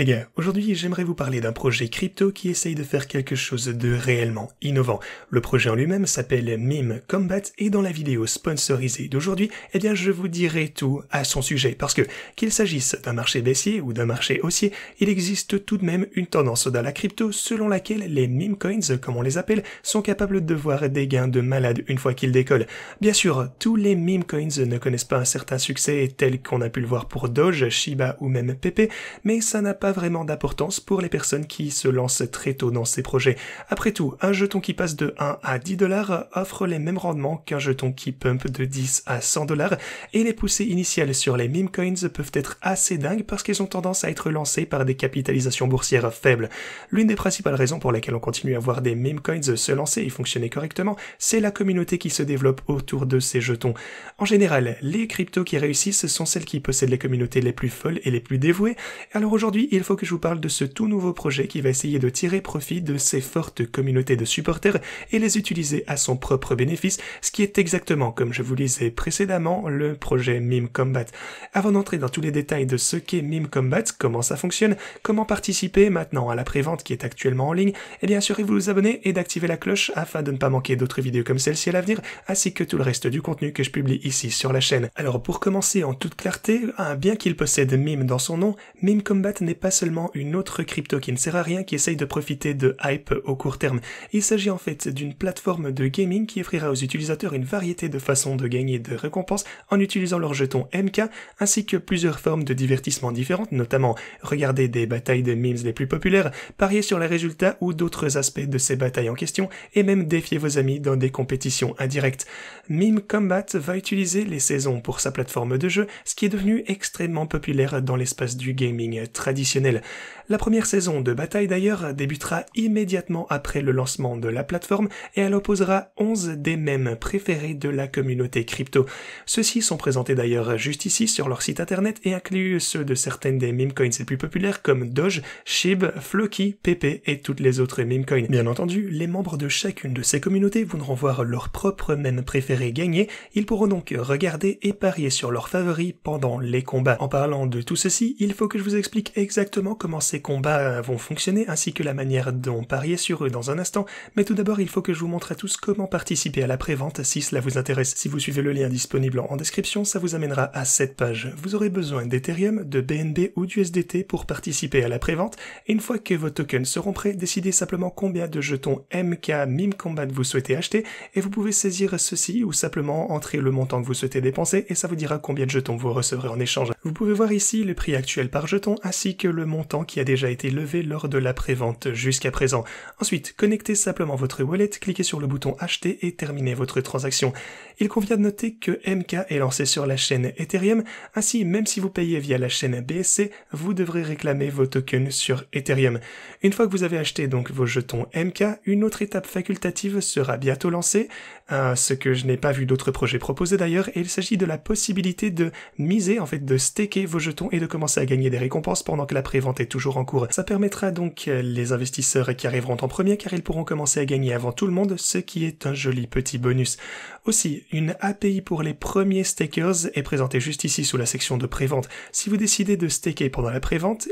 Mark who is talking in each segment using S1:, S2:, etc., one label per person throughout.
S1: Les gars, aujourd'hui j'aimerais vous parler d'un projet crypto qui essaye de faire quelque chose de réellement innovant. Le projet en lui-même s'appelle Meme Combat et dans la vidéo sponsorisée d'aujourd'hui, je vous dirai tout à son sujet parce que, qu'il s'agisse d'un marché baissier ou d'un marché haussier, il existe tout de même une tendance dans la crypto selon laquelle les meme coins, comme on les appelle, sont capables de voir des gains de malade une fois qu'ils décollent. Bien sûr, tous les meme coins ne connaissent pas un certain succès tel qu'on a pu le voir pour Doge, Shiba ou même Pepe, mais ça n'a pas vraiment d'importance pour les personnes qui se lancent très tôt dans ces projets. Après tout, un jeton qui passe de 1 à 10 $ offre les mêmes rendements qu'un jeton qui pump de 10 à 100 $ et les poussées initiales sur les meme coins peuvent être assez dingues parce qu'elles ont tendance à être lancées par des capitalisations boursières faibles. L'une des principales raisons pour lesquelles on continue à voir des meme coins se lancer et fonctionner correctement, c'est la communauté qui se développe autour de ces jetons. En général, les cryptos qui réussissent sont celles qui possèdent les communautés les plus folles et les plus dévouées. Alors aujourd'hui, il faut que je vous parle de ce tout nouveau projet qui va essayer de tirer profit de ces fortes communautés de supporters et les utiliser à son propre bénéfice, ce qui est exactement, comme je vous le disais précédemment, le projet Meme Combat. Avant d'entrer dans tous les détails de ce qu'est Meme Combat, comment ça fonctionne, comment participer maintenant à la prévente qui est actuellement en ligne, assurez-vous de vous abonner et d'activer la cloche afin de ne pas manquer d'autres vidéos comme celle-ci à l'avenir, ainsi que tout le reste du contenu que je publie ici sur la chaîne. Alors pour commencer en toute clarté, bien qu'il possède Meme dans son nom, Meme Combat n'est pas seulement une autre crypto qui ne sert à rien qui essaye de profiter de hype au court terme. Il s'agit en fait d'une plateforme de gaming qui offrira aux utilisateurs une variété de façons de gagner de récompenses en utilisant leurs jetons MK ainsi que plusieurs formes de divertissement différentes, notamment regarder des batailles de memes les plus populaires, parier sur les résultats ou d'autres aspects de ces batailles en question et même défier vos amis dans des compétitions indirectes. Meme Combat va utiliser les saisons pour sa plateforme de jeu, ce qui est devenu extrêmement populaire dans l'espace du gaming traditionnel. La première saison de bataille d'ailleurs débutera immédiatement après le lancement de la plateforme et elle opposera 11 des mèmes préférés de la communauté crypto. Ceux-ci sont présentés d'ailleurs juste ici sur leur site internet et incluent ceux de certaines des meme coins les plus populaires comme Doge, Shib, Floki, Pepe et toutes les autres meme coins. Bien entendu, les membres de chacune de ces communautés voudront voir leurs propres mèmes préférés gagner, ils pourront donc regarder et parier sur leurs favoris pendant les combats. En parlant de tout ceci, il faut que je vous explique exactement comment ces combats vont fonctionner ainsi que la manière dont parier sur eux dans un instant, mais tout d'abord il faut que je vous montre à tous comment participer à la prévente si cela vous intéresse. Si vous suivez le lien disponible en description, ça vous amènera à cette page. Vous aurez besoin d'Ethereum, de BNB ou d'USDT pour participer à la prévente, et une fois que vos tokens seront prêts, décidez simplement combien de jetons MK Meme Combat vous souhaitez acheter, et vous pouvez saisir ceci ou simplement entrer le montant que vous souhaitez dépenser et ça vous dira combien de jetons vous recevrez en échange. Vous pouvez voir ici le prix actuel par jeton ainsi que le montant qui a déjà été levé lors de la prévente jusqu'à présent. Ensuite, connectez simplement votre wallet, cliquez sur le bouton acheter et terminez votre transaction. Il convient de noter que MK est lancé sur la chaîne Ethereum, ainsi même si vous payez via la chaîne BSC, vous devrez réclamer vos tokens sur Ethereum. Une fois que vous avez acheté donc vos jetons MK, une autre étape facultative sera bientôt lancée, ce que je n'ai pas vu d'autres projets proposer d'ailleurs, et il s'agit de la possibilité de miser, en fait de staker vos jetons et de commencer à gagner des récompenses pendant que la prévente est toujours en cours. Ça permettra donc les investisseurs qui arriveront en premier car ils pourront commencer à gagner avant tout le monde, ce qui est un joli petit bonus. Aussi, une API pour les premiers stakers est présentée juste ici sous la section de prévente. Si vous décidez de staker pendant la prévente,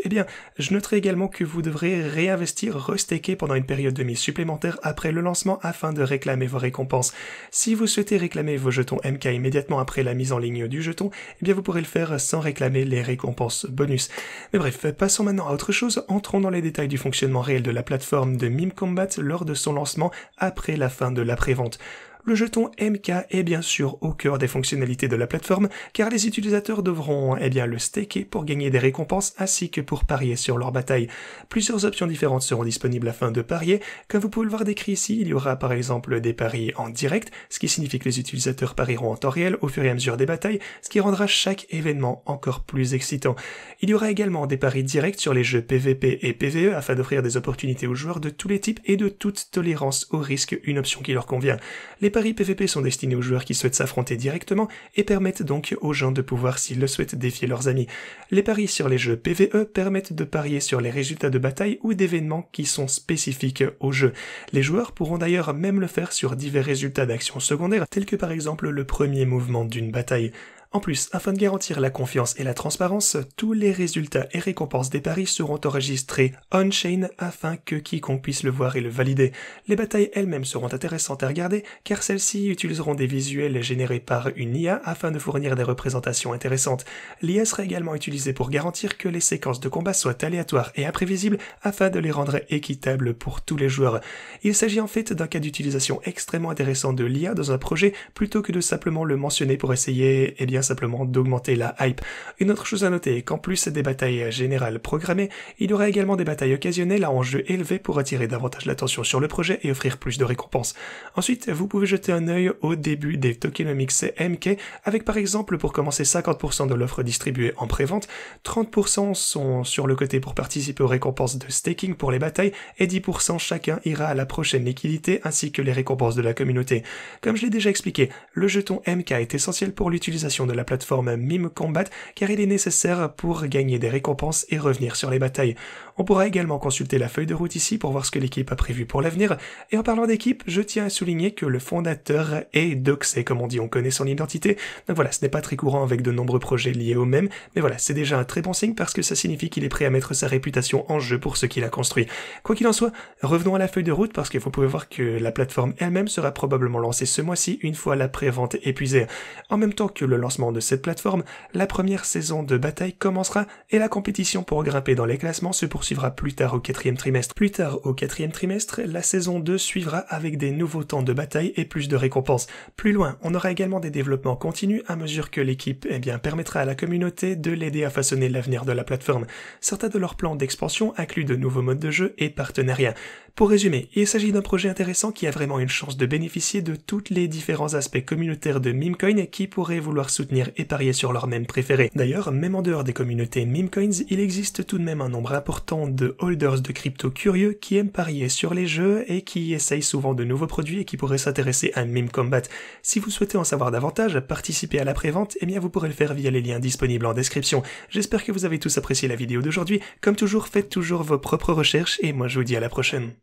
S1: je noterai également que vous devrez réinvestir, restaker pendant une période de mise supplémentaire après le lancement afin de réclamer vos récompenses. Si vous souhaitez réclamer vos jetons MK immédiatement après la mise en ligne du jeton, vous pourrez le faire sans réclamer les récompenses bonus. Mais bref, passons maintenant à autre chose, entrons dans les détails du fonctionnement réel de la plateforme de Meme Combat lors de son lancement après la fin de la prévente. Le jeton MK est bien sûr au cœur des fonctionnalités de la plateforme car les utilisateurs devront le staker pour gagner des récompenses ainsi que pour parier sur leur bataille. Plusieurs options différentes seront disponibles afin de parier. Comme vous pouvez le voir décrit ici, il y aura par exemple des paris en direct, ce qui signifie que les utilisateurs parieront en temps réel au fur et à mesure des batailles, ce qui rendra chaque événement encore plus excitant. Il y aura également des paris directs sur les jeux PVP et PVE afin d'offrir des opportunités aux joueurs de tous les types et de toute tolérance au risque, une option qui leur convient. Les paris PVP sont destinés aux joueurs qui souhaitent s'affronter directement et permettent donc aux gens de pouvoir, s'ils le souhaitent, défier leurs amis. Les paris sur les jeux PVE permettent de parier sur les résultats de bataille ou d'événements qui sont spécifiques au jeu. Les joueurs pourront d'ailleurs même le faire sur divers résultats d'actions secondaires, tels que par exemple le premier mouvement d'une bataille. En plus, afin de garantir la confiance et la transparence, tous les résultats et récompenses des paris seront enregistrés on-chain afin que quiconque puisse le voir et le valider. Les batailles elles-mêmes seront intéressantes à regarder car celles-ci utiliseront des visuels générés par une IA afin de fournir des représentations intéressantes. L'IA sera également utilisée pour garantir que les séquences de combat soient aléatoires et imprévisibles afin de les rendre équitables pour tous les joueurs. Il s'agit en fait d'un cas d'utilisation extrêmement intéressant de l'IA dans un projet plutôt que de simplement le mentionner pour essayer, simplement d'augmenter la hype. Une autre chose à noter est qu'en plus des batailles générales programmées, il y aura également des batailles occasionnelles à enjeu élevé pour attirer davantage l'attention sur le projet et offrir plus de récompenses. Ensuite, vous pouvez jeter un œil au début des tokenomics MK avec par exemple pour commencer 50% de l'offre distribuée en pré-vente, 30% sont sur le côté pour participer aux récompenses de staking pour les batailles et 10% chacun ira à la prochaine liquidité ainsi que les récompenses de la communauté. Comme je l'ai déjà expliqué, le jeton MK est essentiel pour l'utilisation de la plateforme Meme Combat car il est nécessaire pour gagner des récompenses et revenir sur les batailles. On pourra également consulter la feuille de route ici pour voir ce que l'équipe a prévu pour l'avenir. Et en parlant d'équipe, je tiens à souligner que le fondateur est doxé, comme on dit, on connaît son identité. Donc voilà, ce n'est pas très courant avec de nombreux projets liés au même, mais voilà, c'est déjà un très bon signe parce que ça signifie qu'il est prêt à mettre sa réputation en jeu pour ce qu'il a construit. Quoi qu'il en soit, revenons à la feuille de route parce que vous pouvez voir que la plateforme elle-même sera probablement lancée ce mois-ci une fois la pré-vente épuisée. En même temps que le lancement de cette plateforme, la première saison de bataille commencera et la compétition pour grimper dans les classements se poursuivra plus tard au quatrième trimestre. Plus tard au quatrième trimestre, la saison 2 suivra avec des nouveaux temps de bataille et plus de récompenses. Plus loin, on aura également des développements continus à mesure que l'équipe permettra à la communauté de l'aider à façonner l'avenir de la plateforme. Certains de leurs plans d'expansion incluent de nouveaux modes de jeu et partenariats. Pour résumer, il s'agit d'un projet intéressant qui a vraiment une chance de bénéficier de tous les différents aspects communautaires de Memecoin qui pourraient vouloir soutenir et parier sur leur mème préféré. D'ailleurs, même en dehors des communautés Memecoins, il existe tout de même un nombre important de holders de crypto curieux qui aiment parier sur les jeux et qui essayent souvent de nouveaux produits et qui pourraient s'intéresser à Meme Combat. Si vous souhaitez en savoir davantage, participer à la prévente, vous pourrez le faire via les liens disponibles en description. J'espère que vous avez tous apprécié la vidéo d'aujourd'hui. Comme toujours, faites toujours vos propres recherches et moi je vous dis à la prochaine.